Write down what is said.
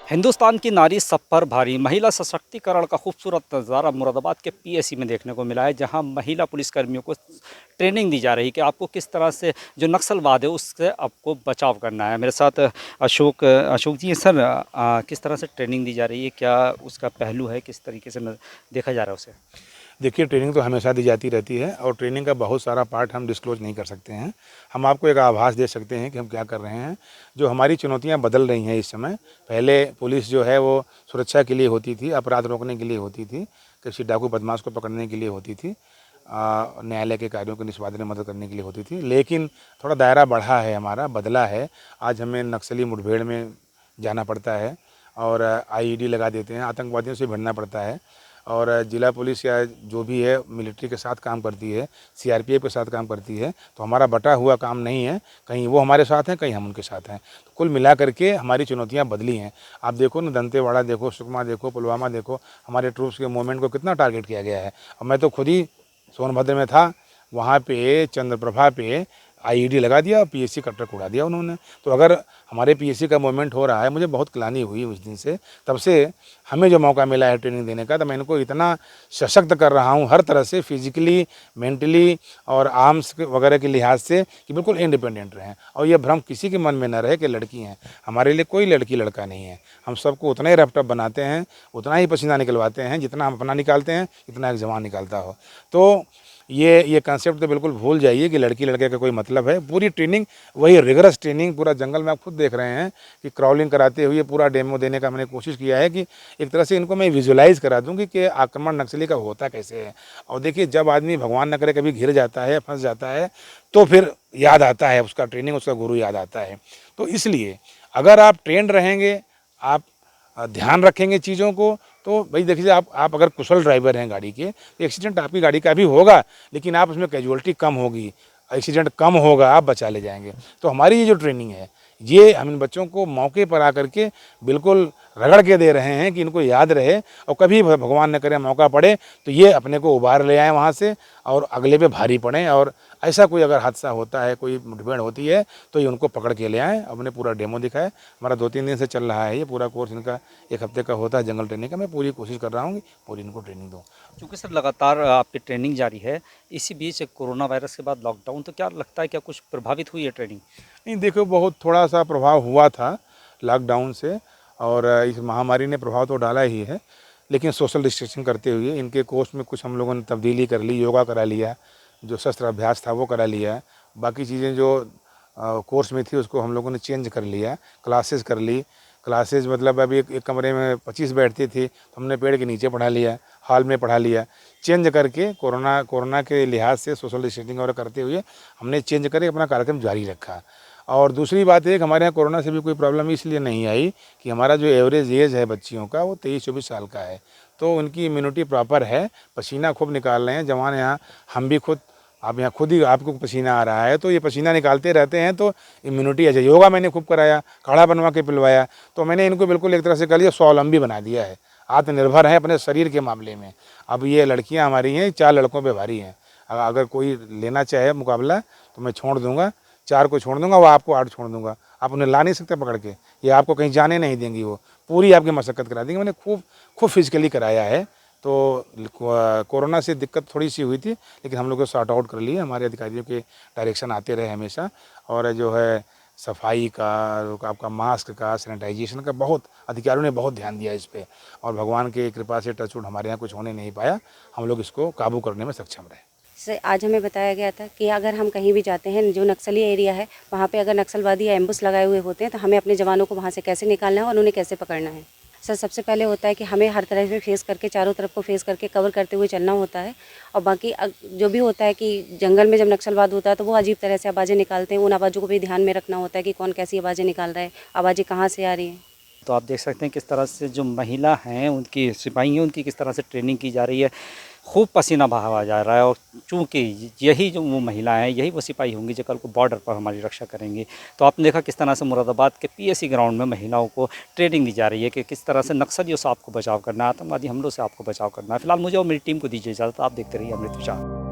हिंदुस्तान की नारी सब पर भारी। महिला सशक्तिकरण का खूबसूरत नज़ारा मुरादाबाद के पीएसी में देखने को मिला है, जहां महिला पुलिसकर्मियों को ट्रेनिंग दी जा रही है कि आपको किस तरह से जो नक्सलवाद है उससे आपको बचाव करना है। मेरे साथ अशोक अशोक जी हैं। सर, किस तरह से ट्रेनिंग दी जा रही है, क्या उसका पहलू है, किस तरीके से देखा जा रहा है उसे? देखिए, ट्रेनिंग तो हमेशा दी जाती रहती है और ट्रेनिंग का बहुत सारा पार्ट हम डिस्क्लोज़ नहीं कर सकते हैं। हम आपको एक आभास दे सकते हैं कि हम क्या कर रहे हैं। जो हमारी चुनौतियाँ बदल रही हैं इस समय, पहले पुलिस जो है वो सुरक्षा के लिए होती थी, अपराध रोकने के लिए होती थी, किसी डाकू बदमाश को पकड़ने के लिए होती थी, न्यायालय के कार्यों के निष्पादन में मदद करने के लिए होती थी। लेकिन थोड़ा दायरा बढ़ा है हमारा, बदला है। आज हमें नक्सली मुठभेड़ में जाना पड़ता है और आईईडी लगा देते हैं, आतंकवादियों से भिड़ना पड़ता है। और ज़िला पुलिस या जो भी है मिलिट्री के साथ काम करती है, सीआरपीएफ के साथ काम करती है, तो हमारा बटा हुआ काम नहीं है। कहीं वो हमारे साथ हैं, कहीं हम उनके साथ हैं। तो कुल मिला करके हमारी चुनौतियाँ बदली हैं। आप देखो ना, दंतेवाड़ा देखो, सुकमा देखो, पुलवामा देखो, हमारे ट्रूप्स के मूवमेंट को कितना टारगेट किया गया है। और मैं तो खुद ही सोनभद्र में था, वहाँ पे चंद्रप्रभा पे आईईडी लगा दिया और पीएसी का ट्रक उड़ा दिया उन्होंने। तो अगर हमारे पीएसी का मूवमेंट हो रहा है, मुझे बहुत ग्लानि हुई उस दिन से। तब से हमें जो मौका मिला है ट्रेनिंग देने का, तो मैं इनको इतना सशक्त कर रहा हूँ हर तरह से, फिजिकली, मेंटली और आर्म्स वगैरह के लिहाज से, कि बिल्कुल इंडिपेंडेंट रहें। और ये भ्रम किसी के मन में न रहे कि लड़की हैं। हमारे लिए कोई लड़की लड़का नहीं है। हम सबको उतना ही रैप्टअप बनाते हैं, उतना ही पसीना निकलवाते हैं जितना हम अपना निकालते हैं, इतना एक जवान निकालता हो। तो ये कंसेप्ट तो बिल्कुल भूल जाइए कि लड़की लड़के का कोई मतलब है। पूरी ट्रेनिंग वही रिगरस ट्रेनिंग, पूरा जंगल में आप खुद देख रहे हैं कि क्राउलिंग कराते हुए पूरा डेमो देने का मैंने कोशिश किया है कि एक तरह से इनको मैं विजुलाइज़ करा दूँ कि आक्रमण नक्सली का होता कैसे है। और देखिए, जब आदमी भगवान न करे कभी घिर जाता है, फंस जाता है, तो फिर याद आता है उसका ट्रेनिंग, उसका गुरु याद आता है। तो इसलिए अगर आप ट्रेंड रहेंगे, आप ध्यान रखेंगे चीज़ों को, तो भाई देखिए, आप अगर कुशल ड्राइवर हैं गाड़ी के, तो एक्सीडेंट आपकी गाड़ी का भी होगा, लेकिन आप उसमें कैजुअलिटी कम होगी, एक्सीडेंट कम होगा, आप बचा ले जाएंगे। तो हमारी ये जो ट्रेनिंग है, ये हम इन बच्चों को मौके पर आकर के बिल्कुल रगड़ के दे रहे हैं कि इनको याद रहे, और कभी भगवान न करे मौका पड़े तो ये अपने को उबार ले आएँ वहाँ से और अगले पे भारी पड़ें। और ऐसा कोई अगर हादसा होता है, कोई मुठभेड़ होती है, तो ये उनको पकड़ के ले आएँ। हमने पूरा डेमो दिखाया, हमारा 2-3 दिन से चल रहा है ये पूरा कोर्स इनका, 1 हफ्ते का होता है जंगल ट्रेनिंग का। मैं पूरी कोशिश कर रहा हूँ कि पूरी इनको ट्रेनिंग दूँ। क्योंकि सर लगातार आपकी ट्रेनिंग जारी है, इसी बीच कोरोना वायरस के बाद लॉकडाउन, तो क्या लगता है क्या कुछ प्रभावित हुई है ट्रेनिंग? नहीं, देखो, बहुत थोड़ा सा प्रभाव हुआ था लॉकडाउन से, और इस महामारी ने प्रभाव तो डाला ही है। लेकिन सोशल डिस्टेंसिंग करते हुए इनके कोर्स में कुछ हम लोगों ने तब्दीली कर ली, योगा करा लिया, जो शस्त्र अभ्यास था वो करा लिया, बाकी चीज़ें जो कोर्स में थी उसको हम लोगों ने चेंज कर लिया, क्लासेस कर ली। क्लासेस मतलब अभी एक कमरे में 25 बैठती थी, तो हमने पेड़ के नीचे पढ़ा लिया, हॉल में पढ़ा लिया। चेंज करके कोरोना के लिहाज से सोशल डिस्टेंसिंग वगैरह करते हुए हमने चेंज करके अपना कार्यक्रम जारी रखा। और दूसरी बात है कि हमारे यहाँ कोरोना से भी कोई प्रॉब्लम इसलिए नहीं आई कि हमारा जो एवरेज एज है बच्चियों का, वो 23-24 साल का है। तो उनकी इम्यूनिटी प्रॉपर है, पसीना खूब निकाल रहे हैं जवान यहाँ। हम भी खुद, आप यहाँ खुद ही आपको पसीना आ रहा है, तो ये पसीना निकालते रहते हैं, तो इम्यूनिटी है। योगा मैंने खूब कराया, काढ़ा बनवा के पिलवाया, तो मैंने इनको बिल्कुल एक तरह से कह लिया स्वावलंबी बना दिया है, आत्मनिर्भर है अपने शरीर के मामले में। अब ये लड़कियाँ हमारी हैं, 4 लड़कों पे भारी हैं। अगर कोई लेना चाहे मुकाबला तो मैं छोड़ दूंगा, 4 को छोड़ दूंगा, वो आपको 8 छोड़ दूंगा। आप उन्हें ला नहीं सकते पकड़ के, ये आपको कहीं जाने नहीं देंगी, वो पूरी आपकी मशक्कत करा देंगी। मैंने खूब फिजिकली कराया है। तो कोरोना से दिक्कत थोड़ी सी हुई थी, लेकिन हम लोग को सॉर्ट आउट कर लिए। हमारे अधिकारियों के डायरेक्शन आते रहे हमेशा, और जो है सफाई का, आपका मास्क का, सैनिटाइजेशन का बहुत अधिकारियों ने बहुत ध्यान दिया इस पे। और भगवान की कृपा से टचवुड हमारे यहाँ कुछ होने नहीं पाया, हम लोग इसको काबू करने में सक्षम रहे। से आज हमें बताया गया था कि अगर हम कहीं भी जाते हैं, जो नक्सली एरिया है वहाँ पे अगर नक्सलवादी या एम्बुश लगाए हुए होते हैं, तो हमें अपने जवानों को वहाँ से कैसे निकालना है और उन्हें कैसे पकड़ना है। सर, सबसे पहले होता है कि हमें हर तरह से फेस करके, चारों तरफ को फेस करके कवर करते हुए चलना होता है। और बाकी जो भी होता है कि जंगल में जब नक्सलवाद होता है तो वो अजीब तरह से आवाज़ें निकालते हैं, उन आवाज़ों को भी ध्यान में रखना होता है कि कौन कैसी आवाज़ें निकाल रहा है, आवाज़ें कहाँ से आ रही हैं। तो आप देख सकते हैं किस तरह से जो महिला हैं, उनकी सिपाही हैं, उनकी किस तरह से ट्रेनिंग की जा रही है। खूब पसीना बहाया जा रहा है, और चूँकि यही जो वो महिलाएं हैं, यही वो सिपाही होंगी जो कल को बॉर्डर पर हमारी रक्षा करेंगी। तो आपने देखा किस तरह से मुरादाबाद के पीएसी ग्राउंड में महिलाओं को ट्रेनिंग दी जा रही है कि किस तरह से नक्सलियों से आपको बचाव करना है, आतंकवादी हमलों से आपको बचाव करना है। फिलहाल मुझे और मेरी टीम को दीजिए इजाज़त। आप देखते रहिए अमृत विचार।